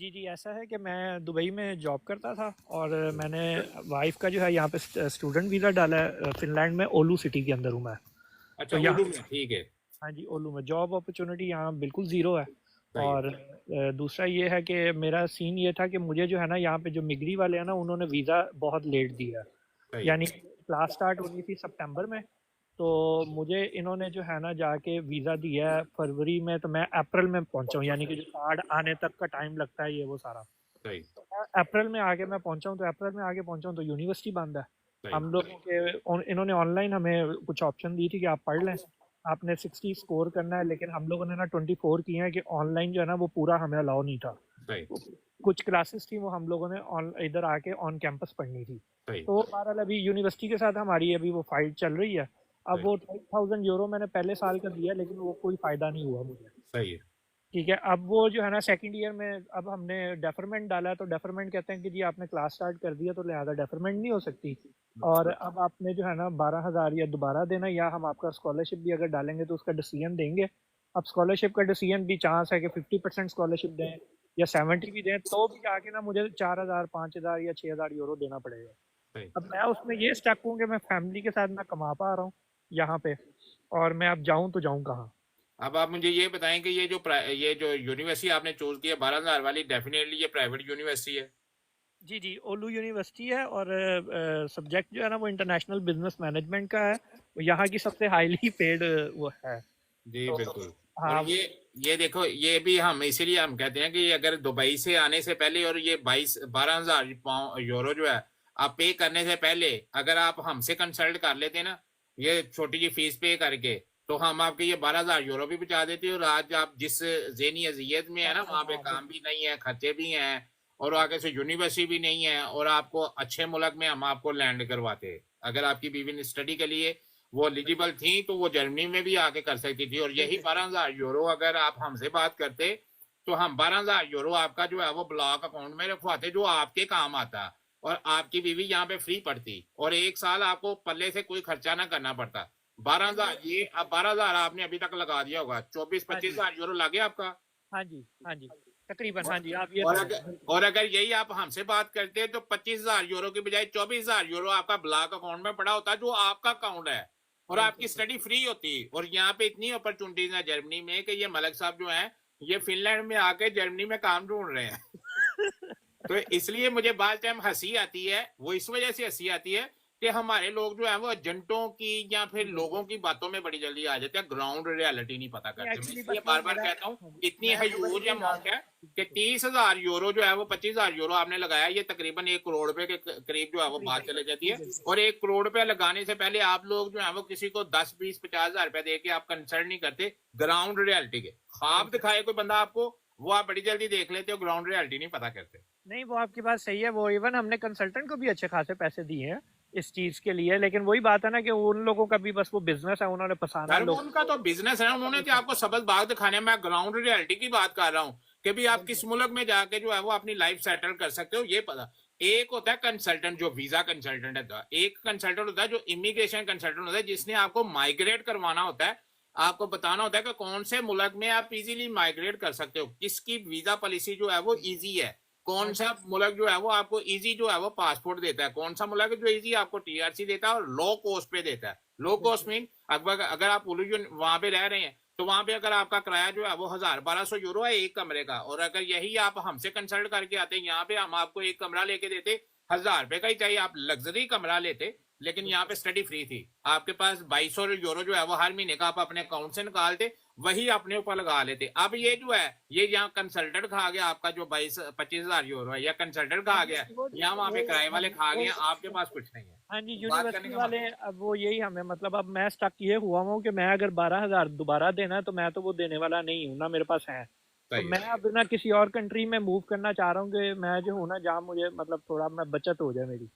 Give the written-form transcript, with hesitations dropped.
जी, जी, ऐसा है कि मैं दुबई में जॉब करता था और मैंने वाइफ़ का जो है यहाँ पे स्टूडेंट वीज़ा डाला है फ़िनलैंड में ओलू सिटी के अंदर हूँ मैं। अच्छा, तो यहाँ उर्दू में ठीक है। हाँ जी, ओलू में जॉब अपॉर्चुनिटी यहाँ बिल्कुल ज़ीरो है। सही है। और दूसरा ये है कि मेरा सीन ये था कि मुझे जो है ना यहाँ पे जो मिगरी वाले हैं ना उन्होंने वीज़ा बहुत लेट दिया है। सही है। यानी क्लास स्टार्ट होनी थी सितंबर में, तो मुझे इन्होंने जो है ना जाके वीज़ा दिया है फरवरी में, तो मैं अप्रैल में पहुंचा हूँ, यानी कि जो कार्ड आने तक का टाइम लगता है ये वो सारा। सही। अप्रैल में आगे मैं पहुंचा हूँ, तो अप्रैल में आगे पहुंचा हूँ तो यूनिवर्सिटी बंद है। सही। हम लोगों के इन्होंने ऑनलाइन हमें कुछ ऑप्शन दी थी कि आप पढ़ लें, आपने 60 स्कोर करना है, लेकिन हम लोगों ने ना 24 किए हैं कि ऑनलाइन जो है ना वो पूरा हमें अलाउ नहीं था। सही। कुछ क्लासेस थी वो हम लोगों ने इधर आके ऑन कैंपस पढ़नी थी। सही। तो बहरहाल अभी यूनिवर्सिटी के साथ हमारी अभी वो फाइट चल रही है। अब सही। वो 2000 यूरो मैंने पहले साल का दिया, लेकिन वो कोई फ़ायदा नहीं हुआ मुझे। सही है। ठीक है, अब वो जो है ना सेकंड ईयर में अब हमने डेफरमेंट डाला है, तो डेफरमेंट कहते हैं कि जी आपने क्लास स्टार्ट कर दिया तो लिहाजा डेफरमेंट नहीं हो सकती। और अब आपने जो है ना 12,000 या दोबारा देना, या हम आपका स्कॉलरशिप भी अगर डालेंगे तो उसका डिसीजन देंगे। अब स्कॉलरशिप का डिसीजन भी चांस है कि 50% स्कॉलरशिप दें या 70 भी दें, तो भी आके ना मुझे 4,000, 5,000 या 6,000 यूरो देना पड़ेगा। सही। अब मैं उसमें ये स्टक हूँ कि मैं फैमिली के साथ ना कमा पा रहा हूँ यहाँ पे, और मैं अब जाऊँ तो जाऊँ कहाँ। अब आप मुझे ये बताएं कि ये जो यूनिवर्सिटी आपने चूज की है 12,000 वाली, डेफिनेटली ये प्राइवेट यूनिवर्सिटी है। जी, जी, ओलू यूनिवर्सिटी है और सब्जेक्ट जो है ना वो इंटरनेशनल बिजनेस मैनेजमेंट का है। वो यहाँ की सबसे हाईली पेड वो है। जी तो बिल्कुल। और हाँ। ये देखो, ये भी हम इसीलिए हम कहते हैं कि अगर दुबई से आने से पहले और ये 12,000 यूरो जो है आप पे करने से पहले, अगर आप हमसे कंसल्ट कर लेते ना, ये छोटी सी फीस पे करके, तो हम आपके ये 12,000 यूरो भी बचा देते। और आज आप जिस ज़हनी अजियत में है हाँ, ना, वहाँ पे हाँ, काम भी नहीं है, खर्चे भी हैं, और आगे से यूनिवर्सिटी भी नहीं है, और आपको अच्छे मुल्क में हम आपको लैंड करवाते। अगर आपकी बीवी ने स्टडी के लिए वो एलिजिबल थी तो वो जर्मनी में भी आके कर सकती थी। और यही बिल्कुल। 12,000 यूरो अगर आप हमसे बात करते, तो हम 12,000 यूरो आपका जो है वो ब्लॉक अकाउंट में रखवाते, जो आपके काम आता, और आपकी बीवी यहाँ पे फ्री पड़ती, और 1 साल आपको पल्ले से कोई खर्चा ना करना पड़ता। बारह नहीं हजार ये। ये अब 12,000 आपने अभी तक लगा दिया होगा, चौबीस हाँ पच्चीस जी, हजार यूरो लगे आपका। हाँ जी, हाँ जी, तकरीबन और हाँ जी, आप ये और समझ अगर लें बिल्कुल। और अगर यही आप हमसे बात करते तो 25,000 यूरो की बजाय 24,000 यूरो आपका ब्लॉक अकाउंट में पड़ा होता, जो आपका अकाउंट है, और बिल्कुल आपकी बिल्कुल। स्टडी फ्री होती। और यहाँ पे इतनी अपॉर्चुनिटीज है जर्मनी में कि ये मलक साहब जो हैं, ये फिनलैंड में आके जर्मनी में काम ढूंढ रहे हैं। तो इसलिए मुझे बात टाइम हंसी आती है, वो इस वजह से हंसी आती है कि हमारे लोग जो है वो एजेंटों की या फिर जी, लोगों की बातों में बड़ी जल्दी आ जाते हैं, ग्राउंड रियलिटी नहीं पता नहीं करते। मैं एक्चुअली इसलिए बस वो बार बार मेरा, कहता हूँ, हाँ जी, इतनी मैं दुबई ह्यूज में जा रहा अमाउंट हूँ। है कि बिल्कुल। 30,000 यूरो जो है वो 25,000 यूरो आपने लगाया, ये तकरीबन 1 करोड़ रुपए के करीब जो है वो बात तकरीबन। चले जाती जी है। बिल्कुल। और 1 करोड़ रुपया लगाने से पहले आप लोग जो है वो किसी को 10, 20, 50,000 रुपया दे के आप कंसल्ट नहीं करते ग्राउंड रियलिटी के। ख्वाब बिल्कुल। दिखाए कोई बंदा आपको, वो आप बड़ी जल्दी देख लेते हो, ग्राउंड रियलिटी नहीं पता करते। नहीं, वो आपकी बात सही है, वो इवन हमने कंसल्टेंट को भी अच्छे खासे पैसे दिए हैं इस चीज के लिए, लेकिन वही बात है ना कि उन लोगों का भी बस वो बिजनेस है, उन्होंने फंसाना यार है वो लोगों उनका को। तो बिजनेस है, उन्होंने तो आपको सबक बाग दिखाने में, मैं ग्राउंड रियलिटी की बात कर रहा हूँ कि भी आप किस बिल्कुल। मुल्क में जाके जो है वो अपनी लाइफ सेटल कर सकते हो, ये पता। एक होता है कंसल्टेंट, जो वीजा कंसल्टेंट है, एक कंसल्टेंट होता है जो इमिग्रेशन कंसल्टेंट होता है, जिसने आपको माइग्रेट करवाना होता है। आपको बताना होता है कि कौन से मुल्क में आप इजीली माइग्रेट कर सकते हो, किसकी वीजा पॉलिसी जो है वो इजी है, हाँ कौन जी। सा मुल्क जो है वो आपको इजी जो है वो पासपोर्ट देता है, कौन सा मुल्क है जो इजी आपको टीआरसी देता है और लो कॉस्ट पे देता है। लो कॉस्ट बिल्कुल। मीन अगर आप उलूजन वहां पे रह रहे हैं, तो वहां पे अगर आपका किराया जो है वो 1,000 1,200 यूरो है एक कमरे का, और अगर यही आप हमसे कंसल्ट करके आते हैं यहाँ पे, हम आपको एक कमरा लेके देते 1,000 रुपए का ही, चाहिए आप लग्जरी कमरा लेते, लेकिन यहाँ पे बिल्कुल। स्टडी फ्री थी। आपके पास 2,200 यूरो जो है वो हर महीने का आप अपने अकाउंट से निकालते, वही अपने ऊपर लगा लेते। अब ये जो है ये यहाँ कंसल्टेंट खा गया आपका जो 22-25,000 यूरो है, या कंसल्टेंट हाँ खा जी, गया, वो या वहां वो पे किराए हाँ वाले जी, खा वो गए, आपके पास कुछ नहीं है। हाँ जी, तो बात करने यूनिवर्सिटी का वाले। मतलब, अब वो यही हमें मतलब अब मैं स्टक ये हुआ हूँ कि मैं अगर 12,000 दोबारा देना है तो मैं तो वो देने वाला नहीं हूँ ना, मेरे पास है। तो सही मैं है। अब ना किसी और कंट्री में मूव करना चाह रहा हूँ कि मैं जो हूँ ना जहाँ मुझे मतलब थोड़ा मैं बचत हो जाए मेरी।